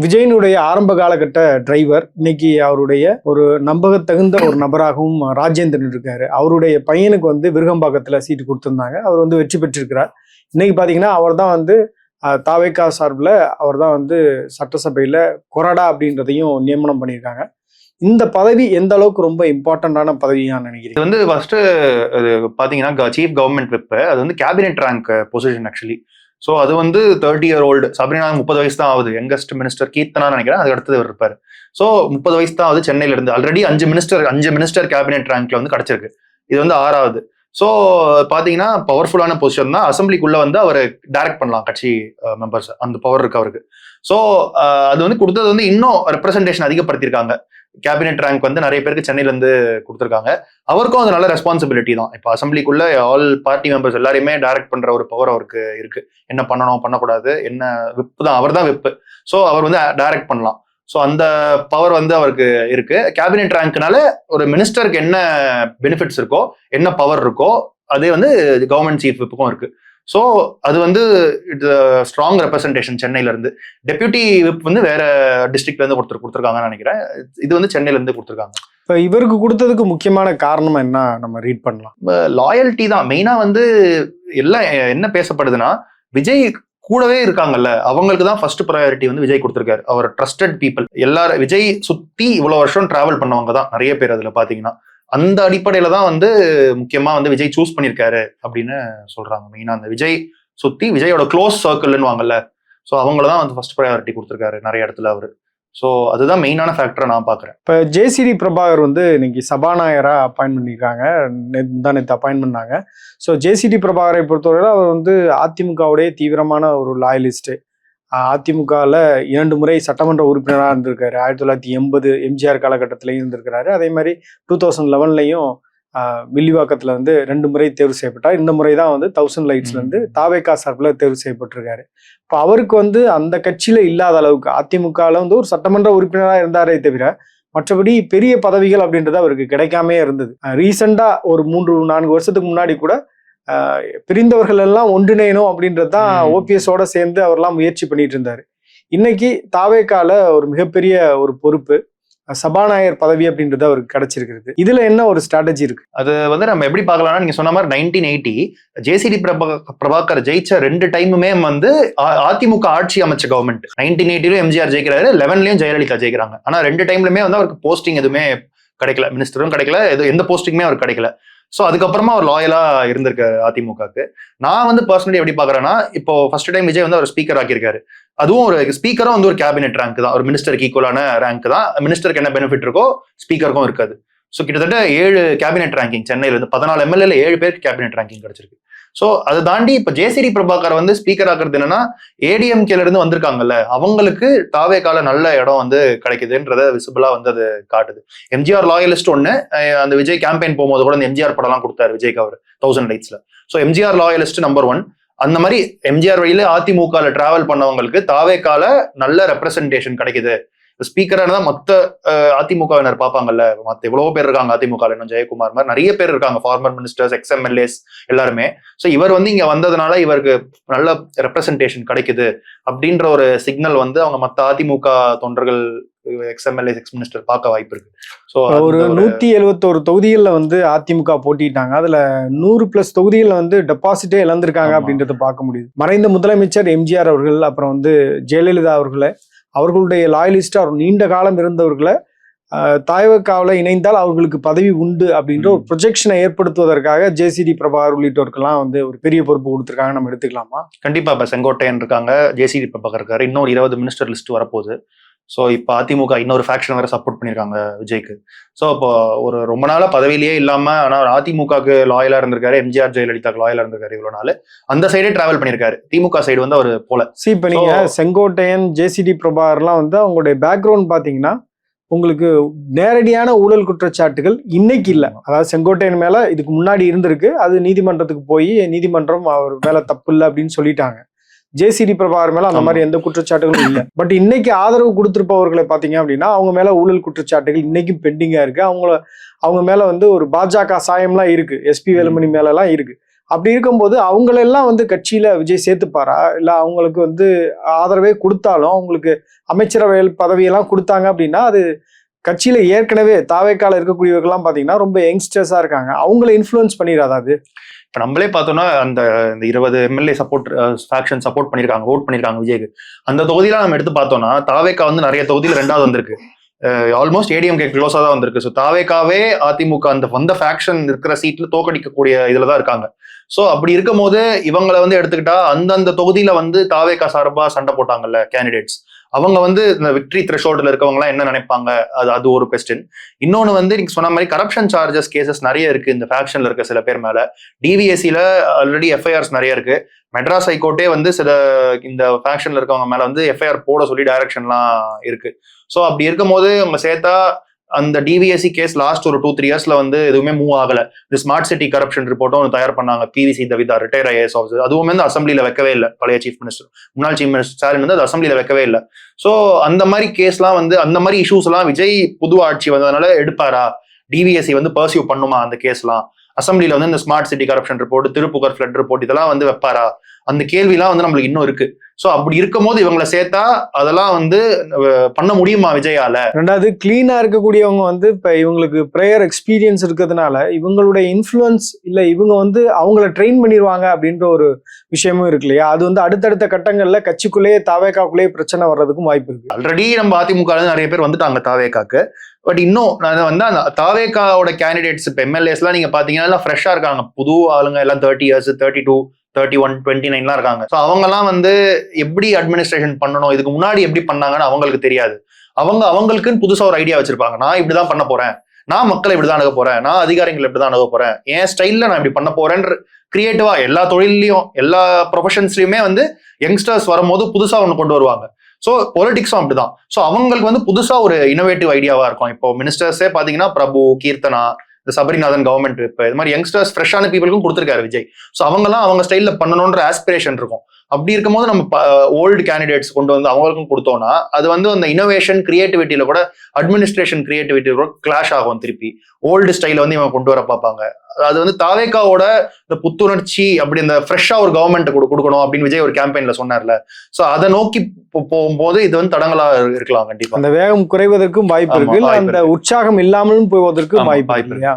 விஜயனுடைய ஆரம்ப காலகட்ட டிரைவர் இன்னைக்கு அவருடைய ஒரு நம்பகத்தகுந்த ஒரு நபராகவும் ராஜேந்திரன் இருக்காரு. அவருடைய பையனுக்கு வந்து விருகம்பாக்கத்துல சீட்டு கொடுத்திருந்தாங்க. அவர் வந்து வெற்றி பெற்றிருக்கிறார். இன்னைக்கு பாத்தீங்கன்னா அவர் தான் வந்து தாவேகா சார்பில் அவர் தான் வந்து சட்டசபையில கொறடா அப்படின்றதையும் நியமனம் பண்ணியிருக்காங்க. இந்த பதவி எந்த அளவுக்கு ரொம்ப இம்பார்ட்டன்டான பதவியா நினைக்கிறீங்க? இது வந்து ஃபர்ஸ்ட் பாத்தீங்கன்னா சீஃப் கவர்மெண்ட் விப் அது வந்து cabinet rank position actually. So அது வந்து 30-year-old சப்ரினா 30 வயசு தான் ஆகுது. யங்கஸ்ட் மினிஸ்டர் கீர்த்தனா நினைக்கிறேன், அதுக்கு அடுத்தது இருப்பாரு. ஸோ 30 வயசு தான் ஆகுது. சென்னையில இருந்து ஆல்ரெடி 5 மினிஸ்டர் கேபினெட் ரேங்க்ல வந்து கிடைச்சிருக்கு. இது வந்து 6வது. ஸோ பாத்தீங்கன்னா பவர்ஃபுல்லான பொசிஷன் தான். அசம்பிளிக்குள்ள வந்து அவர் டைரக்ட் பண்ணலாம் கட்சி மெம்பர்ஸ், அந்த பவர் இருக்கு அவருக்கு. ஸோ அது வந்து கொடுத்தது வந்து இன்னும் ரெப்ரசன்டேஷன் அதிகப்படுத்தியிருக்காங்க. கேபினெட் ரேங்க் வந்து நிறைய பேருக்கு சென்னையில இருந்து கொடுத்துருக்காங்க. அவருக்கும் அது நல்ல ரெஸ்பான்சிபிலிட்டி தான். இப்போ அசம்பிளிக்குள்ள ஆல் பார்ட்டி மெம்பர்ஸ் எல்லாரையுமே டைரக்ட் பண்ற ஒரு பவர் அவருக்கு இருக்கு. என்ன பண்ணணும் பண்ணக்கூடாது, என்ன விப்பு தான், அவர் தான் விப்பு. ஸோ அவர் வந்து டைரக்ட் பண்ணலாம். ஸோ அந்த பவர் வந்து அவருக்கு இருக்கு. கேபினெட் ரேங்க்னால ஒரு மினிஸ்டருக்கு என்ன பெனிஃபிட்ஸ் இருக்கோ, என்ன பவர் இருக்கோ, அதே வந்து கவர்மெண்ட் சீஃப் விப்புக்கும் இருக்கு. ஸோ அது வந்து இட்ஸ் ஸ்ட்ராங் ரெப்ரசன்டேஷன் சென்னையில இருந்து. டெபியூட்டி விப் வந்து வேற டிஸ்ட்ரிக்ட்ல இருந்து கொடுத்துருக்காங்கன்னு நினைக்கிறேன். இது வந்து சென்னையில இருந்து கொடுத்துருக்காங்க. இப்போ இவருக்கு கொடுத்ததுக்கு முக்கியமான காரணம் என்ன நம்ம ரீட் பண்ணலாம்? லாயல்ட்டி தான் மெயினா வந்து. எல்லாம் என்ன பேசப்படுதுன்னா, விஜய் கூடவே இருக்காங்கல்ல, அவங்களுக்கு தான் ஃபர்ஸ்ட் ப்ரையாரிட்டி வந்து விஜய் கொடுத்துருக்காரு. அவர் ட்ரஸ்டட் பீப்புள் எல்லாரும் விஜய் சுத்தி இவ்வளவு வருஷம் டிராவல் பண்ணவங்க தான் நிறைய பேர். அதுல பாத்தீங்கன்னா அந்த அடிப்படையில தான் வந்து முக்கியமா வந்து விஜய் சூஸ் பண்ணியிருக்காரு அப்படின்னு சொல்றாங்க. மெயினா அந்த விஜய் சுத்தி விஜயோட க்ளோஸ் சர்க்கிள்னு வாங்கல்ல, ஸோ அவங்களதான் வந்து ஃபர்ஸ்ட் ப்ரையாரிட்டி கொடுத்துருக்காரு நிறைய இடத்துல அவரு. ஸோ அதுதான் மெயினான ஃபேக்டரை நான் பாக்குறேன். இப்போ ஜேசிடி பிரபாகர் வந்து இன்னைக்கு சபாநாயகரா அப்பாயின்ட் பண்ணியிருக்காங்க. நேற்று அப்பாயின்ட் பண்ணாங்க. ஸோ ஜேசிடி பிரபாகரை பொறுத்தவரை அவர் வந்து அதிமுகவுடைய தீவிரமான ஒரு லாயலிஸ்ட். அதிமுகவில் 2 முறை சட்டமன்ற உறுப்பினராக இருந்திருக்காரு. 1980 எம்ஜிஆர் காலகட்டத்திலையும் இருந்திருக்கிறாரு. அதே மாதிரி 2011லையும் வில்லிவாக்கத்தில் வந்து 2 முறை தேர்வு செய்யப்பட்டார். இந்த முறை தான் வந்து 1000 லைட்ஸ்ல இருந்து தாவேகா சார்பில் தேர்வு செய்யப்பட்டிருக்காரு. இப்போ அவருக்கு வந்து அந்த கட்சியில இல்லாத அளவுக்கு அதிமுகவில் வந்து ஒரு சட்டமன்ற உறுப்பினராக இருந்தாரே தவிர மற்றபடி பெரிய பதவிகள் அப்படின்றது அவருக்கு கிடைக்காமே இருந்தது. ரீசெண்டா ஒரு 3-4 வருஷத்துக்கு முன்னாடி கூட பிரிந்தவர்கள் எல்லாம் ஒன்றிணையணும் அப்படின்றது தான் ஓபிஎஸோட சேர்ந்து அவர்லாம் முயற்சி பண்ணிட்டு இருந்தாரு. இன்னைக்கு தாவேகால ஒரு மிகப்பெரிய ஒரு பொறுப்பு, சபாநாயகர் பதவி அப்படின்றது அவருக்கு கிடைச்சிருக்கிறது. இதுல என்ன ஒரு ஸ்ட்ராட்டஜி இருக்கு? அது வந்து நம்ம எப்படி பார்க்கலாம்னா, நீங்க சொன்ன மாதிரி 1980 ஜேசிடி பிரபாகர் ஜெயிச்ச 2 டைமுமே வந்து அதிமுக ஆட்சி அமைச்ச கவர்மெண்ட். 1980 எம்ஜிஆர் ஜெயிக்கிறாரு, 11லயும் ஜெயலலிதா ஜெயிக்கிறாங்க. ஆனா 2 டைம்லயுமே வந்து அவருக்கு போஸ்டிங் எதுவுமே கிடைக்கல, மினிஸ்டரும் கிடைக்கல, எந்த போஸ்டிங்குமே அவருக்கு கிடைக்கல. ஸோ அதுக்கப்புறமா அவர் லாயலா இருந்திருக்காரு அதிமுகக்கு. நான் வந்து பர்சனலி எப்படி பாக்குறேன்னா, இப்போ ஃபர்ஸ்ட் டைம் விஜய் வந்து அவர் ஸ்பீக்கர் ஆக்கியிருக்காரு. அதுவும் ஒரு ஸ்பீக்கரும் வந்து ஒரு கேபினெட் ரேங்க் தான், ஒரு மினிஸ்டருக்கு ஈக்குவலான ரேங்க் தான். மினிஸ்டருக்கு என்ன பெனிஃபிட் இருக்கோ ஸ்பீக்கருக்கும் இருக்காது. ஸோ கிட்டத்தட்ட 7 கேபினெட் ரேங்கிங் சென்னையில இருந்து 14 எம்எல்ஏல 7 பேருக்கு கேபினெட் ரேங்கிங் கிடைச்சிருக்கு. ஸோ அதை தாண்டி இப்ப ஜேசிடி பிரபாகர் வந்து ஸ்பீக்கர் ஆக்குறது என்னன்னா, ஏடிஎம்கேல இருந்து வந்திருக்காங்கல்ல, அவங்களுக்கு தாவேகால நல்ல இடம் வந்து கிடைக்குதுன்றத விசிபிளா வந்து அது காட்டுது. எம்ஜிஆர் லாயலிஸ்ட் ஒண்ணு, அந்த விஜய் கேம்பெயின் போகும்போது கூட இந்த எம்ஜிஆர் படம்லாம் கொடுத்தாரு விஜய்க்கு அவர் 1000 லைட்ஸ்ல. So MGR loyalist number 1. அந்த மாதிரி எம்ஜிஆர் வழியில அதிமுகல டிராவல் பண்ணவங்களுக்கு தாவேகால நல்ல ரெப்ரசன்டேஷன் கிடைக்குது. ஸ்பீக்கரான தான் மொத்த அதிமுகவினர் பார்ப்பாங்கல்ல, மற்ற எவ்வளவோ பேர் இருக்காங்க அதிமுக, இன்னும் ஜெயக்குமார் மாதிரி நிறைய பேர் இருக்காங்க, ஃபார்மர் மினிஸ்டர்ஸ், எக்ஸ்எம்எல்ஏஸ் எல்லாருமே. ஸோ இவர் வந்து இங்க வந்ததுனால இவருக்கு நல்ல ரெப்ரசன்டேஷன் கிடைக்குது அப்படின்ற ஒரு சிக்னல் வந்து அவங்க மற்ற அதிமுக தொண்டர்கள், எக்ஸ்எம்எல்ஏ, எக்ஸ் மினிஸ்டர் பார்க்க வாய்ப்பு இருக்கு. ஸோ ஒரு 171 தொகுதிகளில் வந்து அதிமுக போட்டிட்டாங்க. அதுல 100+ தொகுதிகளில் வந்து டெபாசிட்டே இழந்திருக்காங்க அப்படின்றத பார்க்க முடியுது. மறைந்த முதலமைச்சர் எம்ஜிஆர் அவர்கள், அப்புறம் வந்து ஜெயலலிதா அவர்களுடைய லாயலிஸ்டா நீண்ட காலம் இருந்தவர்களை தாவேகாவில் இணைந்தால் அவர்களுக்கு பதவி உண்டு அப்படின்ற ஒரு ப்ரொஜெக்ஷனை ஏற்படுத்துவதற்காக ஜேசிடி பிரபாகர் உள்ளிட்டோருக்கெல்லாம் வந்து ஒரு பெரிய பொறுப்பு கொடுத்துருக்காங்க. நம்ம எடுத்துக்கலாமா? கண்டிப்பா. இப்ப செங்கோட்டையன் இருக்காங்க, ஜேசிடி பிரபாகர் இருக்காரு, இன்னொரு 20 மினிஸ்டர் லிஸ்ட் வரப்போகுது. ஸோ இப்போ அதிமுக இன்னொரு ஃபேக்ஷன் வேற சப்போர்ட் பண்ணியிருக்காங்க விஜய்க்கு. ஸோ இப்போ ஒரு ரொம்ப நாளா பதவியிலேயே இல்லாம, ஆனால் அதிமுகக்கு லாயலா இருந்திருக்காரு, எம்ஜிஆர் ஜெயலலிதாக்கு லாயலா இருந்திருக்காரு இவ்வளவு நாள். அந்த சைடே டிராவல் பண்ணியிருக்காரு. திமுக சைடு வந்து அவர் போல. இப்போ நீங்க செங்கோட்டையன், ஜேசிடி பிரபாகர்லாம் வந்து அவங்களுடைய பேக்ரவுண்ட் பாத்தீங்கன்னா உங்களுக்கு நேரடியான ஊழல் குற்றச்சாட்டுகள் இன்னைக்கு இல்லை. அதாவது செங்கோட்டையன் மேல இதுக்கு முன்னாடி இருந்திருக்கு, அது நீதிமன்றத்துக்கு போய் நீதிமன்றம் அவர் மேல தப்பு இல்லை அப்படின்னு சொல்லிட்டாங்க. ஜேசிடி பிரபாகர் மேல அந்த மாதிரி எந்த குற்றச்சாட்டுகளும் இல்லை. பட் இன்னைக்கு ஆதரவு கொடுத்திருப்பவர்களை பாத்தீங்க அப்படின்னா அவங்க மேல ஊழல் குற்றச்சாட்டுகள் இன்னைக்கும் பெண்டிங்கா இருக்கு. அவங்க மேல வந்து ஒரு பாஜக சாயம்லாம் இருக்கு, எஸ்பி வேலுமணி மேல எல்லாம் இருக்கு. அப்படி இருக்கும்போது அவங்களெல்லாம் வந்து கட்சியில விஜய் சேர்த்துப்பாரா, இல்ல அவங்களுக்கு வந்து ஆதரவே கொடுத்தாலும் அவங்களுக்கு அமைச்சரவை பதவியெல்லாம் கொடுத்தாங்க அப்படின்னா அது கட்சியில ஏற்கனவே தாவேக்கால இருக்கக்கூடியவர்கள்லாம் பாத்தீங்கன்னா ரொம்ப யங்ஸ்டர்ஸா இருக்காங்க, அவங்கள இன்ஃப்ளூயன்ஸ் பண்ணிடாதா அது? இப்ப நம்மளே பார்த்தோம்னா இந்த 20 எம்எல்ஏ ஃபேக்ஷன் சப்போர்ட் பண்ணிருக்காங்க, ஓட் பண்ணிருக்காங்க விஜய்க்கு. அந்த தொகுதியில நம்ம எடுத்து பார்த்தோம்னா தாவேக்கா வந்து நிறைய தொகுதியில 2வது வந்திருக்கு. ஆல்மோஸ்ட் ஏடிஎம்கே க்ளோஸா தான் வந்திருக்கு. ஸோ தாவேக்காவே அதிமுக அந்த ஃபேக்ஷன் இருக்கிற சீட்ல தோக்கடிக்கக்கூடிய இதுல தான் இருக்காங்க. ஸோ அப்படி இருக்கும் போது இவங்களை வந்து எடுத்துக்கிட்டா அந்தந்த தொகுதியில வந்து தாவேக்கா சார்பா சண்டை போட்டாங்கல்ல கேண்டிடேட்ஸ், அவங்க வந்து இந்த விக்டரி த்ரெஷோல்ட்ல இருக்கவங்க எல்லாம் என்ன நினைப்பாங்க, அது ஒரு கொஸ்டின். இன்னொன்னு வந்து நீங்க சொன்ன மாதிரி கரப்ஷன் சார்ஜஸ் கேசஸ் நிறைய இருக்கு இந்த ஃபேக்ஷன்ல இருக்க சில பேர் மேல. டிவிஎஸ்சில ஆல்ரெடி எஃப்ஐஆர்ஸ் நிறைய இருக்கு. மெட்ராஸ் ஹைகோர்ட்டே வந்து சில இந்த ஃபேக்ஷன்ல இருக்கவங்க மேல வந்து எஃப்ஐஆர் போட சொல்லி டைரக்ஷன்லாம் இருக்கு. ஸோ அப்படி இருக்கும் போது அவங்க சேர்த்தா அந்த டிவிஎஸ்சி கேஸ் லாஸ்ட் ஒரு 2-3 இயர்ஸ்ல வந்து எதுவுமே மூவ் ஆகல. இந்த ஸ்மார்ட் சிட்டி கரப்ஷன் ரிப்போர்ட்டும் தயார் பண்ணாங்க பிவிசி தவிதா, ரிட்டையர் ஐஏஎஸ் ஆஃபீஸர். அதுவுமே வந்து அசம்பிளில வைக்கவே இல்லை. பழைய சீஃப் மினிஸ்டர், முன்னாள் சீஃப் மினிஸ்டர் ஸ்டாலின் வந்து அது அசம்பிளில வைக்கவே இல்லை. ஸோ அந்த மாதிரி கேஸ்லாம் வந்து அந்த மாதிரி இஷ்யூஸ் எல்லாம் விஜய் புது ஆட்சி வந்ததுனால எடுப்பாரா, டிவிஎஸ்சி வந்து பர்சியூ பண்ணுமா அந்த கேஸ்லாம், அசம்பிளில வந்து இந்த smart city corruption report, Thiruppugazh flood report இதெல்லாம் வந்து வைப்பாரா, அந்த கேள்விலாம் வந்து நம்மளுக்கு இன்னும் இருக்கு. சோ அப்படி இருக்கும் போது இவங்களை சேர்த்தா அதெல்லாம் வந்து பண்ண முடியுமா விஜயால? ரெண்டாவது கிளீனா இருக்கக்கூடியவங்க வந்து இப்ப இவங்களுக்கு ப்ரேயர் எக்ஸ்பீரியன்ஸ் இருக்கிறதுனால இவங்களுடைய இன்ஃப்ளூயன்ஸ் இல்ல இவங்க வந்து அவங்கள ட்ரெயின் பண்ணிடுவாங்க அப்படின்ற ஒரு விஷயமும் இருக்கு இல்லையா? அது வந்து அடுத்தடுத்த கட்டங்கள்ல கட்சிக்குள்ளேயே தாவேக்காக்குள்ளேயே பிரச்சனை வர்றதுக்கும் வாய்ப்பு இருக்கு. ஆல்ரெடி நம்ம அதிமுக நிறைய பேர் வந்துட்டாங்க தாவேக்காக்கு. பட் இன்னும் வந்து அந்த தாவேக்காவோட கேண்டிடேட்ஸ் இப்ப எம்எல்ஏஸ் எல்லாம் நீங்க பாத்தீங்கன்னா எல்லாம் ஃப்ரெஷ்ஷா இருக்காங்க, புது ஆளுங்க எல்லாம் 30 years 32 31 29 இருக்காங்க. ஸோ அவங்கெல்லாம் வந்து எப்படி அட்மினிஸ்ட்ரேஷன் பண்ணணும், இதுக்கு முன்னாடி எப்படி பண்ணாங்கன்னு அவங்களுக்கு தெரியாது. அவங்களுக்குன்னு புதுசா ஒரு ஐடியா வச்சிருப்பாங்க. நான் இப்படிதான் பண்ண போறேன், நான் மக்களை இப்படிதான் அணுக போறேன், நான் அதிகாரிகளை இப்படிதான் அணுக போறேன், என் ஸ்டைல்ல நான் இப்படி பண்ண போறேன்ற கிரியேட்டிவா எல்லா தொழிலையும் எல்லா ப்ரொஃபஷன்ஸ்லயுமே வந்து யங்ஸ்டர்ஸ் வரும்போது புதுசா ஒண்ணு கொண்டு வருவாங்க. ஸோ பொலிட்டிக்ஸும் அப்படிதான். ஸோ அவங்களுக்கு வந்து புதுசா ஒரு இனோவேட்டிவ் ஐடியாவா இருக்கும். இப்போ மினிஸ்டர்ஸே பாத்தீங்கன்னா பிரபு, கீர்த்தனா, இந்த சபரிநாதன் கவர்மெண்ட் இப்போ இது மாதிரி யங்ஸ்டர்ஸ் ஃப்ரெஷ்ஷான பீப்புளுக்கும் கொடுத்துருக்காரு விஜய். ஸோ அவங்கெல்லாம் அவங்க ஸ்டைல்ல பண்ணணுன்ற ஆஸ்பிரேஷன் இருக்கும். அப்படி இருக்கும்போது நம்ம ஓல்டு கேண்டிடேட்ஸ் கொண்டு வந்து அவங்களுக்கும் கொடுத்தோம்னா அது வந்து அந்த இனோவேஷன் கிரியேட்டிவிட்டியில கூட அட்மினிஸ்ட்ரேஷன் கிரியேட்டிவிட்டி கூட கிளாஷ் ஆகும். திருப்பி ஓல்டு ஸ்டைல வந்து இவங்க கொண்டு வர பார்ப்பாங்க. அது வந்து தாவேக்காவோட இந்த புத்துணர்ச்சி அப்படி இந்த ஃப்ரெஷ்ஷா ஒரு கவர்மெண்ட் கொடுக்கணும் அப்படின்னு விஜய் ஒரு கேம்பெயின்ல சொன்னார்ல. சோ அதை நோக்கி போகும்போது இது வந்து தடங்களா இருக்கலாம். கண்டிப்பா அந்த வேகம் குறைவதற்கும் வாய்ப்பு இருக்கு, அந்த உற்சாகம் இல்லாமலும் போவதற்கும் வாய்ப்பு இருக்கு.